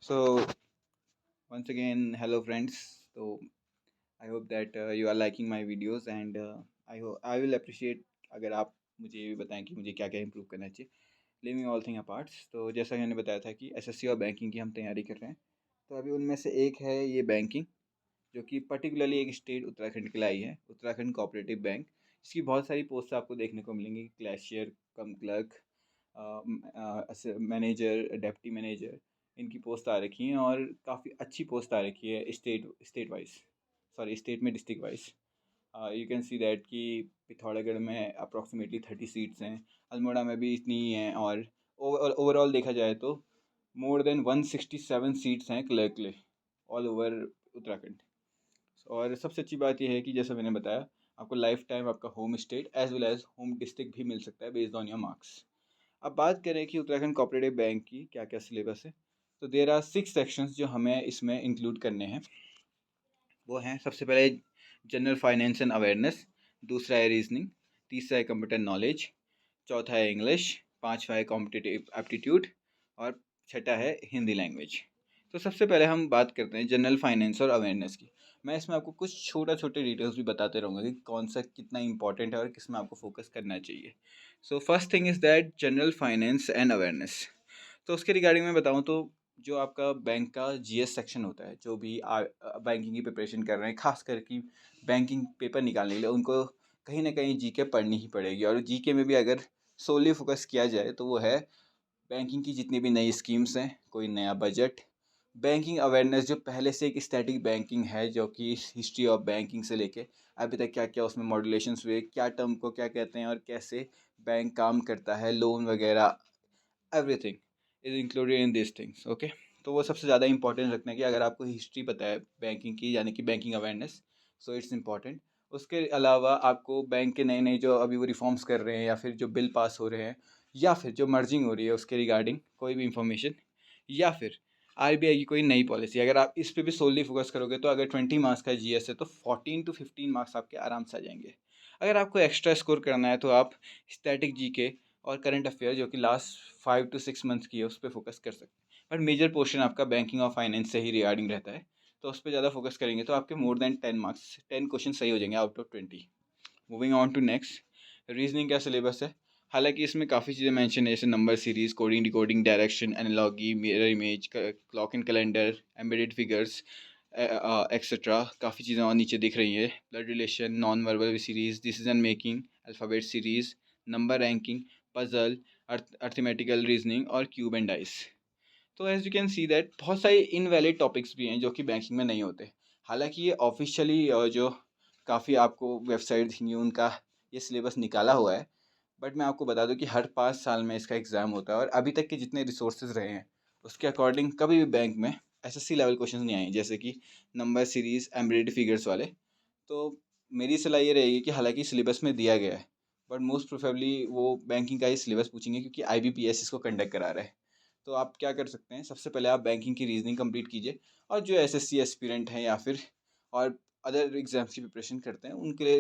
So once again, hello friends. So I hope that you are liking my videos and I will appreciate अगर आप मुझे ये भी बताएं कि मुझे क्या क्या इम्प्रूव करना चाहिए। लिविंग ऑल थिंग अपार्ट, तो जैसा कि मैंने बताया था कि एसएससी और बैंकिंग की हम तैयारी कर रहे हैं। तो अभी उनमें से एक है ये बैंकिंग, जो कि पर्टिकुलरली एक स्टेट उत्तराखंड के लिए आई है, उत्तराखंड कोऑपरेटिव बैंक। इसकी बहुत सारी पोस्ट आपको देखने को मिलेंगी, cashier, cum clerk, manager, deputy manager. इनकी पोस्ट आ रखी हैं और काफ़ी अच्छी पोस्ट आ रखी है state state wise, sorry state में district wise. You can see that कि पिथौरागढ़ में अप्रॉक्सीमेटली 30 सीट्स हैं, अल्मोड़ा में भी इतनी ही हैं, और ओवरऑल देखा जाए तो मोर देन 167 सीट्स हैं क्लर्क के लिए ऑल ओवर उत्तराखंड। और सबसे अच्छी बात यह है कि जैसा मैंने बताया, आपको लाइफ टाइम आपका home state as well as home district भी मिल सकता है बेस्ड ऑन योर मार्क्स। अब बात करें कि उत्तराखंड कोऑपरेटिव बैंक की क्या क्या सिलेबस है, तो देर आर 6 सेक्शंस जो हमें इसमें इंक्लूड करने हैं। वो हैं, सबसे पहले जनरल फाइनेंस एंड अवेयरनेस, दूसरा है रीजनिंग, तीसरा है कंप्यूटर नॉलेज, चौथा है इंग्लिश, पांचवा है कॉम्पिटिटिव एप्टीट्यूड, और छठा है हिंदी लैंग्वेज। तो सबसे पहले हम बात करते हैं जनरल फाइनेंस और अवेयरनेस की। मैं इसमें आपको कुछ छोटे डिटेल्स भी बताते रहूँगा कि कौन सा कितना इंपॉर्टेंट है और किस में आपको फोकस करना चाहिए। So first thing is that general finance and awareness. तो उसके रिगार्डिंग में बताऊँ तो जो आपका बैंक का जीएस सेक्शन होता है, जो भी बैंकिंग की प्रिपरेशन कर रहे हैं, खास करके बैंकिंग पेपर निकालने के लिए उनको कहीं ना कहीं जीके पढ़नी ही पड़ेगी। और जीके में भी अगर सोली फोकस किया जाए तो वो है बैंकिंग की जितनी भी नई स्कीम्स हैं, कोई नया बजट, बैंकिंग अवेयरनेस जो पहले से एक स्टैटिक बैंकिंग है, जो कि हिस्ट्री ऑफ बैंकिंग से लेके अभी तक क्या क्या उसमें मॉड्यूलेशंस हुए, क्या टर्म को क्या कहते हैं और कैसे बैंक काम करता है, लोन वगैरह, everything is included in this things. Okay, तो वो सबसे ज़्यादा इंपॉर्टेंट रखना है कि अगर आपको हिस्ट्री पता है बैंकिंग की, यानी कि banking awareness, so it's important. उसके अलावा आपको बैंक के नए नए जो अभी वो रिफॉर्म्स कर रहे हैं, या फिर जो बिल पास हो रहे हैं, या फिर जो मर्जिंग हो रही है उसके रिगार्डिंग कोई भी इंफॉर्मेशन, या फिर आरबीआई की कोई नई पॉलिसी, अगर आप इस पे भी सोलली फोकस करोगे तो अगर 20 मार्क्स का जीएस है तो 14 to 15 मार्क्स आपके आराम से आ जाएंगे। अगर आपको एक्स्ट्रा स्कोर करना है तो आप स्टैटिक जीके और करंट अफेयर जो कि लास्ट 5 to 6 मंथ्स की है उस पर फोकस कर सकते हैं। बट मेजर पोर्शन आपका बैंकिंग और फाइनेंस से ही रिगार्डिंग रहता है, तो उस पर ज़्यादा फोकस करेंगे तो आपके मोर देन 10 मार्क्स, 10 क्वेश्चन सही हो जाएंगे out of 20। Moving on to next, reasoning का सिलेबस है। हालांकि इसमें काफ़ी चीज़ें मेंशन है, जैसे number series, coding, decoding, direction, analogy, mirror image, clock and calendar, embedded figures, etcetera. काफ़ी चीज़ें और नीचे दिख रही है, blood relation, non verbal series, decision making, alphabet series, number ranking, puzzle, arithmetical reasoning और क्यूब एंड डाइस। तो as you can see that बहुत सारे इनवैलिड टॉपिक्स भी हैं जो कि बैंकिंग में नहीं होते। हालांकि ये ऑफिशियली जो काफ़ी आपको वेबसाइट दिखेंगी उनका ये सिलेबस निकाला हुआ है, बट मैं आपको बता दूं कि हर 5 साल में इसका एग्ज़ाम होता है, और अभी तक के जितने रिसोर्सेज रहे हैं उसके अकॉर्डिंग कभी भी बैंक में एसएससी लेवल क्वेश्चन नहीं आए, जैसे कि नंबर सीरीज, एम्बेडेड फिगर्स वाले। तो मेरी सलाह ये रहेगी कि हालांकि सिलेबस में दिया गया है, बट मोस्ट प्रोफेबली वो बैंकिंग का ही सिलेबस पूछेंगे, क्योंकि आईबीपीएस इसको कंडक्ट करा रहा है। तो आप क्या कर सकते हैं, सबसे पहले आप बैंकिंग की रीजनिंग कंप्लीट कीजिए, और जो एसएससी एस्पिरेंट हैं या फिर और अदर एग्जाम्स की प्रिपरेशन करते हैं उनके लिए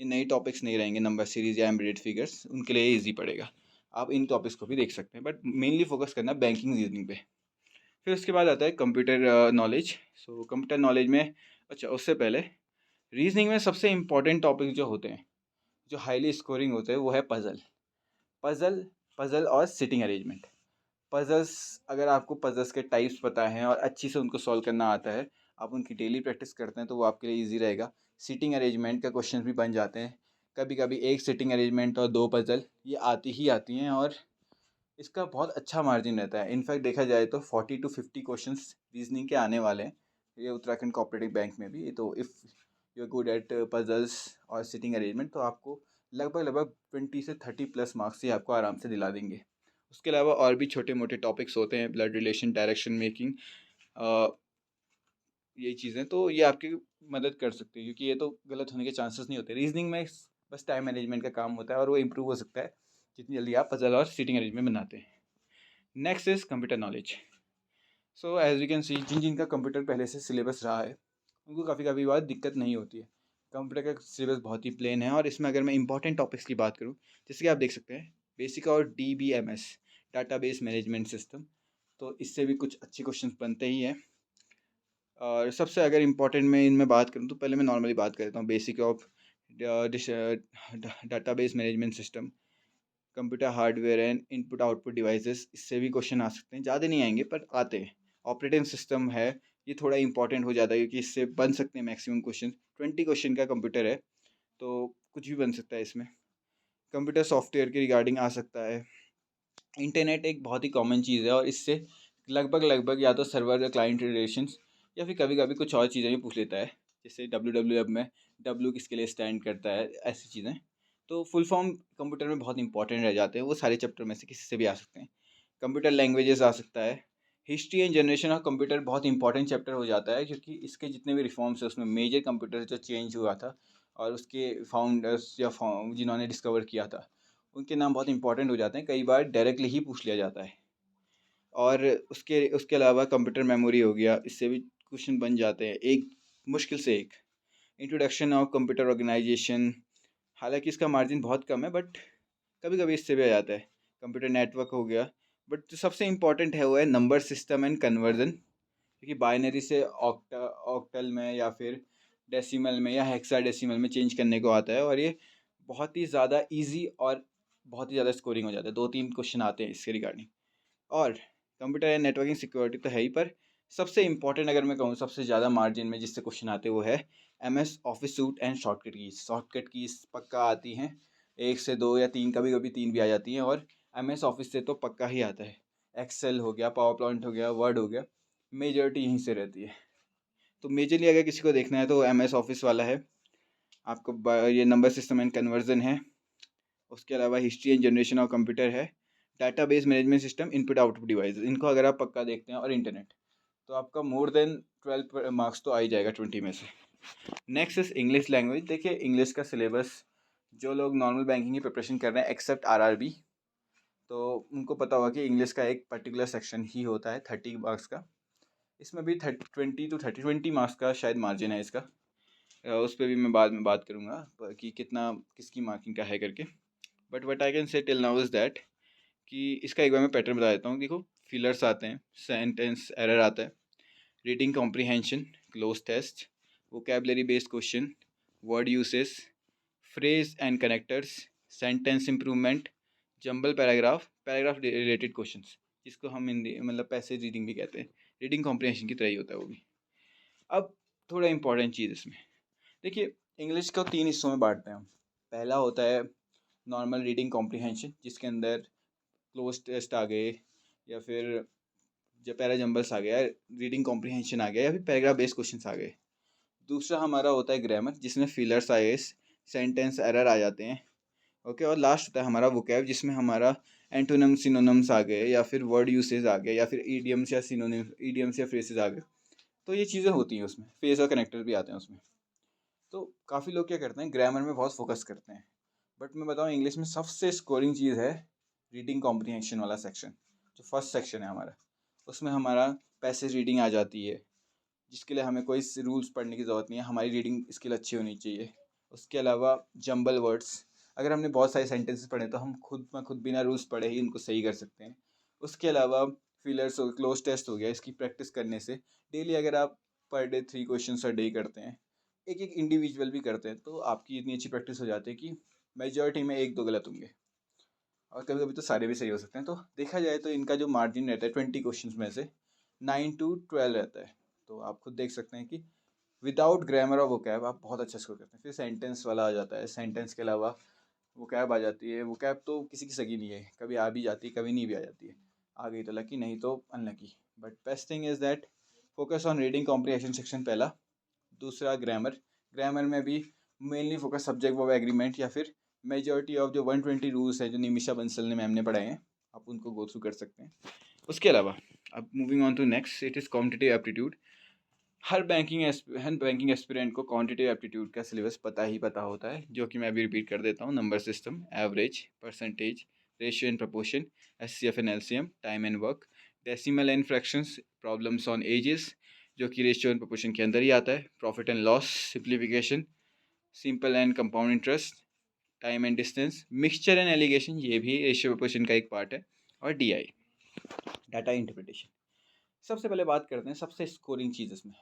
ये नए टॉपिक्स नहीं रहेंगे, नंबर सीरीज या एम्बेडेड फिगर्स, उनके लिए ईजी पड़ेगा। आप इन टॉपिक्स को भी देख सकते हैं, बट मेनली फोकस करना बैंकिंग रीजनिंग पे। फिर उसके बाद आता है computer knowledge. So computer knowledge में, अच्छा उससे पहले रीजनिंग में सबसे इंपॉर्टेंट टॉपिक जो होते हैं, जो हाईली स्कोरिंग होते हैं, वो है पजल। पजल पजल और सिटिंग अरेंजमेंट। पजल्स, अगर आपको पजल्स के टाइप्स पता हैं और अच्छी से उनको सॉल्व करना आता है, आप उनकी डेली प्रैक्टिस करते हैं तो वो आपके लिए इजी रहेगा। सीटिंग अरेंजमेंट का क्वेश्चन भी बन जाते हैं, कभी कभी एक सीटिंग अरेंजमेंट और 2 पजल, ये आती ही आती हैं, और इसका बहुत अच्छा मार्जिन रहता है। इनफैक्ट देखा जाए तो 40 to 50 क्वेश्चन रीजनिंग के आने वाले हैं ये उत्तराखंड कोऑपरेटिव बैंक में भी। तो if you are good at puzzles और सिटिंग अरेंजमेंट तो आपको लगभग लगभग 20 से 30 प्लस मार्क्स ही आपको आराम से दिला देंगे। उसके अलावा और भी छोटे मोटे टॉपिक्स होते हैं, ब्लड रिलेशन, डायरेक्शन मेकिंग, ये चीज़ें तो ये आपकी मदद कर सकती है, क्योंकि ये तो गलत होने के चांसेस नहीं होते। रीजनिंग में बस टाइम मैनेजमेंट का काम होता है, और वो इम्प्रूव हो सकता है जितनी जल्दी आप पजल और सीटिंग अरेंजमेंट बनाते हैं। Next is computer knowledge. So as you can see, जिन जिनका कंप्यूटर पहले से सिलेबस रहा है उनको काफ़ी काफ़ी बार दिक्कत नहीं होती है। कंप्यूटर का सिलेबस बहुत ही प्लेन है, और इसमें अगर मैं इंपॉर्टेंट टॉपिक्स की बात करूँ, जैसे कि आप देख सकते हैं बेसिक और DBMS, डाटाबेस मैनेजमेंट सिस्टम, तो इससे भी कुछ अच्छे क्वेश्चन बनते ही हैं। और सबसे अगर इम्पोर्टेंट मैं इनमें बात करूँ तो पहले मैं नॉर्मली बात कर लेता हूँ, basic of database management system, computer hardware and input output devices. इससे भी क्वेश्चन आ सकते हैं, ज़्यादा नहीं आएंगे पर आते हैं। ऑपरेटिंग सिस्टम है, ये थोड़ा इंपॉर्टेंट हो जाता है क्योंकि इससे बन सकते हैं मैक्सिमम क्वेश्चन। 20 क्वेश्चन का कंप्यूटर है तो कुछ भी बन सकता है इसमें। कंप्यूटर सॉफ्टवेयर के रिगार्डिंग आ सकता है। इंटरनेट एक बहुत ही कॉमन चीज़ है और इससे लगभग लगभग या तो सर्वर या क्लाइंट रिलेशंस या फिर कभी कभी कुछ और चीज़ें भी पूछ लेता है, जैसे WWF में W किसके लिए स्टैंड करता है, ऐसी चीज़ें। तो फुल फॉर्म कंप्यूटर में बहुत इंपॉर्टेंट रह जाते हैं, वो सारे चैप्टर में से किसी से भी आ सकते हैं। कंप्यूटर लैंग्वेजेस आ सकता है। History and generation of computer बहुत इंपॉर्टेंट चैप्टर हो जाता है क्योंकि इसके जितने भी रिफॉर्म्स है उसमें मेजर कंप्यूटर जो चेंज हुआ था और उसके फाउंडर्स या जिन्होंने डिस्कवर किया था उनके नाम बहुत इंपॉर्टेंट हो जाते हैं, कई बार डायरेक्टली ही पूछ लिया जाता है। और उसके उसके अलावा कंप्यूटर मेमोरी हो गया, इससे भी क्वेश्चन बन जाते हैं, एक मुश्किल से एक। इंट्रोडक्शन ऑफ कंप्यूटर ऑर्गेनाइजेशन, हालांकि इसका मार्जिन बहुत कम है बट कभी कभी इससे भी आ जाता है। कंप्यूटर नेटवर्क हो गया, बट जो सबसे इम्पॉर्टेंट है वो है नंबर सिस्टम एंड कन्वर्जन, क्योंकि बाइनरी से ऑक्टल में या फिर डेसिमल में या हेक्साडेसिमल में चेंज करने को आता है और ये बहुत ही ज़्यादा इजी और बहुत ही ज़्यादा स्कोरिंग हो जाता है। 2-3 क्वेश्चन आते हैं इसके रिगार्डिंग। और कंप्यूटर एंड नेटवर्किंग सिक्योरिटी तो है ही, पर सबसे इंपॉर्टेंट अगर मैं कहूँ सबसे ज़्यादा मार्जिन में जिससे क्वेश्चन आते हैं वो है MS office suit and shortcut keys पक्का आती हैं, 1 से 2 या 3, कभी कभी 3 भी आ जाती हैं। और MS ऑफिस से तो पक्का ही आता है। एक्सेल हो गया, पावर पॉइंट हो गया, वर्ड हो गया, मेजॉरिटी यहीं से रहती है। तो मेजरली अगर किसी को देखना है तो MS ऑफिस वाला है आपको, ये नंबर सिस्टम एंड कन्वर्जन है। उसके अलावा history and generation of computer है, database management system, input output device, इनको अगर आप पक्का देखते हैं और इंटरनेट, तो आपका मोर देन 12 मार्क्स तो आ ही जाएगा 20 में से। Next is English language. देखिए इंग्लिश का सिलेबस जो लोग नॉर्मल बैंकिंग की प्रिपरेशन कर रहे हैं एक्सेप्ट RRB, तो उनको पता होगा कि इंग्लिश का एक पर्टिकुलर सेक्शन ही होता है 30 मार्क्स का। इसमें भी 20 मार्क्स का शायद मार्जिन है इसका। उस पर भी मैं बाद में बात करूँगा कि कितना किसकी मार्किंग का है करके। But what I can say till now is that कि इसका एक बार मैं पैटर्न बता देता हूँ। देखो फिलर्स आते हैं, सेंटेंस एरर आता है, reading comprehension, cloze test, vocabulary based question, word uses, phrase and connectors, sentence improvement, jumble paragraph related questions, जिसको हम हिंदी मतलब पैसेज रीडिंग भी कहते हैं। रीडिंग कॉम्प्रीहेंशन की तरह ही होता है वो भी। अब थोड़ा इंपॉर्टेंट चीज़ इसमें देखिए, इंग्लिश को 3 हिस्सों में बांटते हैं हम। पहला होता है नॉर्मल रीडिंग कॉम्प्रीहेंशन, जिसके अंदर क्लोज टेस्ट आ गए या फिर जब पैरा जंबल्स आ गया, रीडिंग कॉम्प्रीहेंशन आ गया या फिर पैराग्राफ बेस्ड क्वेश्चंस आ गए। दूसरा हमारा होता है ग्रामर, जिसमें फिलर्स आए, सेंटेंस एरर आ जाते हैं। ओके, और लास्ट होता है हमारा वोकैब, जिसमें हमारा एंटोनिम सिनोनिम्स आ गए या फिर वर्ड यूसेज आ गए या फिर ईडियम्स या सिनोनिम्स, ईडियम्स या फ्रेसेस आ गए। तो ये चीज़ें होती हैं उसमें, फेस और कनेक्टर भी आते हैं उसमें। तो काफ़ी लोग क्या करते हैं, ग्रामर में बहुत फोकस करते हैं, बट मैं बताऊँ इंग्लिश में सबसे स्कोरिंग चीज़ है रीडिंग कॉम्प्रीहेंशन वाला सेक्शन, जो फर्स्ट सेक्शन है हमारा। उसमें हमारा पैसेज रीडिंग आ जाती है, जिसके लिए हमें कोई रूल्स पढ़ने की ज़रूरत नहीं है, हमारी रीडिंग स्किल अच्छी होनी चाहिए। उसके अलावा जंबल वर्ड्स, अगर हमने बहुत सारे सेंटेंसेस पढ़े तो हम खुद बिना रूल्स पढ़े ही उनको सही कर सकते हैं। उसके अलावा फिलर्स हो, क्लोज टेस्ट हो गया, इसकी प्रैक्टिस करने से डेली अगर आप per day 3 question a day करते हैं, एक एक इंडिविजुअल भी करते हैं, तो आपकी इतनी अच्छी प्रैक्टिस हो जाती है कि मेजॉरिटी में 1-2 गलत होंगे और कभी कभी तो सारे भी सही हो सकते हैं। तो देखा जाए तो इनका जो मार्जिन रहता है 20 क्वेश्चन में से 9 to 12 रहता है। तो आप खुद देख सकते हैं कि विदाउट ग्रामर और वोकैब आप बहुत अच्छा स्कोर करते हैं। फिर सेंटेंस वाला आ जाता है, सेंटेंस के अलावा वोकैब आ जाती है। वोकैब तो किसी की सगी नहीं है, कभी आ भी जाती है कभी नहीं भी आ जाती है। आ गई तो लकी, नहीं तो unlucky. But best thing is that focus on reading comprehension section पहला। दूसरा ग्रामर, ग्रामर में भी mainly focus subject verb agreement या फिर मेजॉरिटी ऑफ जो 120 रूल्स है जो निमिषा बंसल ने मैम ने पढ़ाए हैं, आप उनको गो थ्रू कर सकते हैं। उसके अलावा अब moving on to next, it is competitive aptitude. हर बैंकिंग एस्पिरेंट को क्वांटिटेटिव एप्टीट्यूड का सिलेबस पता ही पता होता है, जो कि मैं अभी रिपीट कर देता हूँ। Number system, average, percentage, ratio and proportion, SCF and LCM, time and work, decimal and fractions, problems on edges, जो कि रेशियो एंड प्रपोर्शन के अंदर ही आता है, profit and loss, simplification, simple and compound interest, time and distance, mixture and allegation, ये भी ratio proportion का एक पार्ट है, और DI। Data interpretation. सबसे पहले बात करते हैं सबसे स्कोरिंग चीज़ इसमें।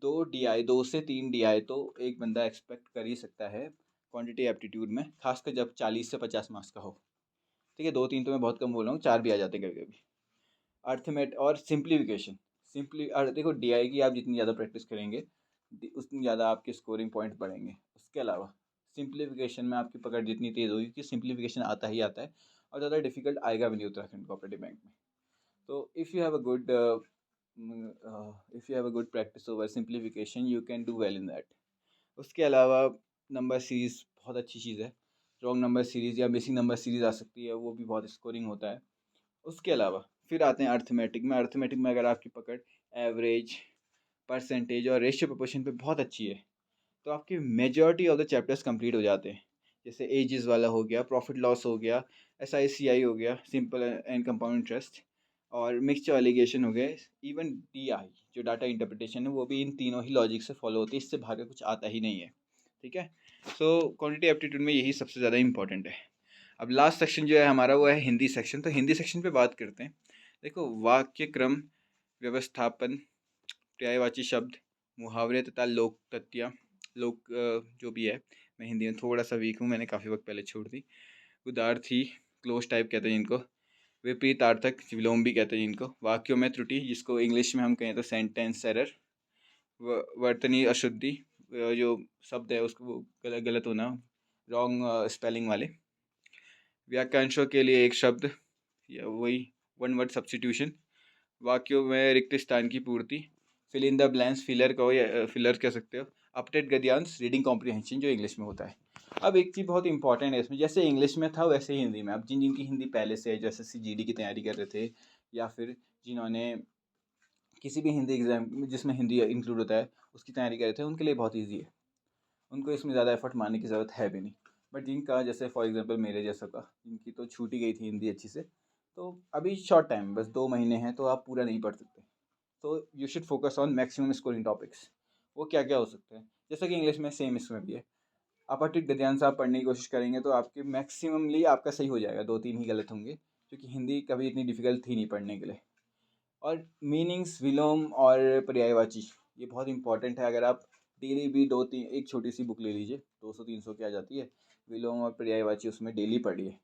2 DI, 2 से 3 DI तो एक बंदा एक्सपेक्ट कर ही सकता है क्वांटिटी एप्टीट्यूड में, खासकर जब 40 से 50 मार्क्स का हो। ठीक है, 2-3 तो मैं बहुत कम बोल रहा हूँ, 4 भी आ जाते हैं कभी कभी। अर्थमेट और सिंप्लीफिकेशन। देखो, DI की आप जितनी ज़्यादा प्रैक्टिस करेंगे उतनी ज़्यादा आपके स्कोरिंग पॉइंट बढ़ेंगे। उसके अलावा सिंप्लीफिकेशन में आपकी पकड़ जितनी तेज़ होगी, कि सिंप्लीफिकेशन आता ही आता है और ज़्यादा डिफिकल्ट आएगा भी नहीं उत्तराखंड कोऑपरेटिव बैंक में। तो if you have a good practice over simplification, you can do well in that. उसके अलावा नंबर सीरीज़ बहुत अच्छी चीज़ है। रॉन्ग नंबर सीरीज़ या मिसिंग नंबर सीरीज़ आ सकती है, वो भी बहुत स्कोरिंग होता है। उसके अलावा फिर आते हैं अर्थमेटिक में। अर्थमेटिक में अगर आपकी पकड़ एवरेज, परसेंटेज और रेशियो प्रोपोर्शन पे बहुत अच्छी है, तो आपके majority of the chapters complete हो जाते हैं। जैसे एजेस वाला हो गया, प्रॉफिट लॉस हो गया, SICI हो गया, सिंपल एंड कंपाउंड इंटरेस्ट, और मिक्सचर एलिगेशन हो गए। इवन DI जो डाटा इंटरप्रिटेशन है, वो भी इन तीनों ही लॉजिक से फॉलो होती है, इससे भाग के कुछ आता ही नहीं है। ठीक है, सो क्वांटिटी एप्टीट्यूड में यही सबसे ज़्यादा इंपॉर्टेंट है। अब लास्ट सेक्शन जो है हमारा, वो है हिंदी सेक्शन। तो हिंदी सेक्शन पे बात करते हैं। देखो, वाक्य क्रम व्यवस्थापन, पर्यायवाची शब्द, मुहावरे तथा जो भी है। मैं हिंदी में थोड़ा सा वीक हूँ, मैंने काफ़ी वक्त पहले छोड़ दी। उदार्थी, क्लोज टाइप कहते हैं जिनको, विपरीतार्थक, विलोम भी कहते हैं जिनको, वाक्यों में त्रुटि जिसको इंग्लिश में हम कहें तो सेंटेंस एरर, वर्तनी अशुद्धि, जो शब्द है उसको गलत होना, रॉन्ग स्पेलिंग वाले, वाक्यांशों के लिए एक शब्द या वही वन वर्ड सब्स्टिट्यूशन, वाक्यों में रिक्त स्थान की पूर्ति, fill in the blanks, filler कहो या फिलर कह सकते हो, अपडेट गद्यांश, रीडिंग कॉम्प्रिहेंशन जो इंग्लिश में होता है। अब एक चीज़ बहुत इंपॉर्टेंट है इसमें, जैसे इंग्लिश में था वैसे ही हिंदी में। अब जिनकी हिंदी पहले से है, जो SSC GD की तैयारी कर रहे थे, या फिर जिन्होंने किसी भी हिंदी एग्जाम जिसमें हिंदी इंक्लूड होता है उसकी तैयारी कर रहे थे, उनके लिए बहुत ईजी है, उनको इसमें ज़्यादा एफर्ट मारने की ज़रूरत है भी नहीं। बट जिनका, जैसे फॉर एग्जांपल मेरे जैसा का, जिनकी तो छूट ही गई थी हिंदी अच्छी से, तो अभी शॉर्ट टाइम, बस 2 महीने हैं, तो आप पूरा नहीं पढ़ सकते। तो you should focus on maximum scoring topics. वो क्या क्या हो सकते हैं, जैसा कि इंग्लिश में सेम इसमें भी है। अपठित गद्यांश आप पढ़ने की कोशिश करेंगे तो आपके मैक्सिममली आपका सही हो जाएगा, 2-3 ही गलत होंगे, क्योंकि हिंदी कभी इतनी डिफिकल्ट थी नहीं पढ़ने के लिए। और मीनिंग्स, विलोम और पर्यायवाची, ये बहुत इंपॉर्टेंट है। अगर आप डेली भी 2-3, एक छोटी सी बुक ले लीजिए, 200-300 की आ जाती है, विलोम और पर्यायवाची, उसमें डेली पढ़िए।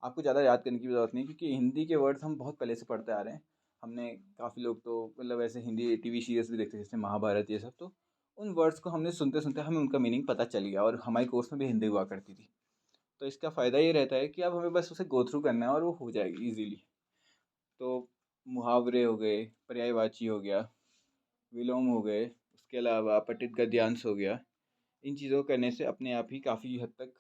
आपको ज़्यादा याद करने की ज़रूरत नहीं, क्योंकि हिंदी के वर्ड्स हम बहुत पहले से पढ़ते आ रहे हैं। हमने काफ़ी लोग तो मतलब ऐसे हिंदी TV सीरियल्स भी देखते थे, जैसे महाभारत ये सब, तो उन वर्ड्स को हमने सुनते सुनते हमें उनका मीनिंग पता चल गया, और हमारे कोर्स में भी हिंदी हुआ करती थी। तो इसका फ़ायदा ये रहता है कि अब हमें बस उसे गो थ्रू करना है और वो हो जाएगी ईजीली। तो मुहावरे हो गए, पर्यायवाची हो गया, विलोम हो गए, उसके अलावा पठित गद्यांश हो गया। इन चीज़ों को करने से अपने आप ही काफ़ी हद तक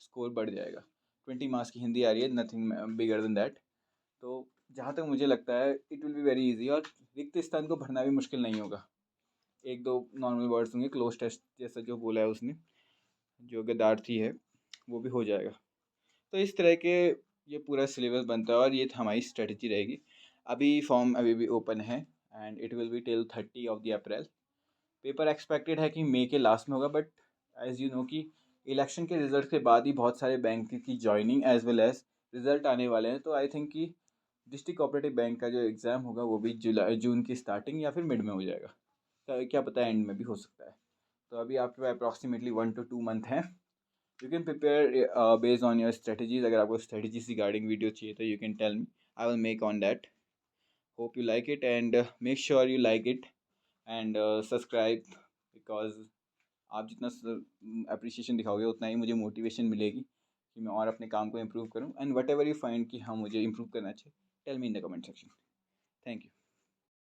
स्कोर बढ़ जाएगा। 20 मार्क्स की हिंदी आ रही है, नथिंग बिगर देन दैट। तो जहाँ तक मुझे लगता है, it will be very easy, और रिक्त स्थान को भरना भी मुश्किल नहीं होगा। 1-2 नॉर्मल वर्ड्स होंगे, क्लोज टेस्ट जैसा जो बोला है उसने, जो गद्यार्थी है, वो भी हो जाएगा। तो इस तरह के ये पूरा सिलेबस बनता है, और ये हमारी स्ट्रेटजी रहेगी। अभी फॉर्म अभी भी ओपन है, and it will be till 30 April. Paper expected है कि मई के लास्ट में होगा, बट एज यू नो कि इलेक्शन के रिजल्ट के बाद ही बहुत सारे बैंक की joining as well as result आने वाले हैं। तो आई थिंक कि डिस्ट्रिक्ट कोऑपरेटिव बैंक का जो एग्ज़ाम होगा वो भी जून की स्टार्टिंग या फिर मिड में हो जाएगा। तो क्या पता एंड में भी हो सकता है। तो अभी आपके पास अप्रॉक्सीमेटली 1 to 2 मंथ हैं। You can prepare based on your strategies. अगर आपको स्ट्रेटजीज रिगार्डिंग वीडियो चाहिए तो you can tell me, I will make on that. Hope you like it, and make sure you like it, and subscribe, because आप जितना appreciation दिखाओगे उतना ही मुझे motivation मिलेगी कि मैं और अपने काम को इम्प्रूव करूँ। And whatever you find कि हाँ मुझे इम्प्रूव करना चाहिए, tell me in the comment section. Thank you.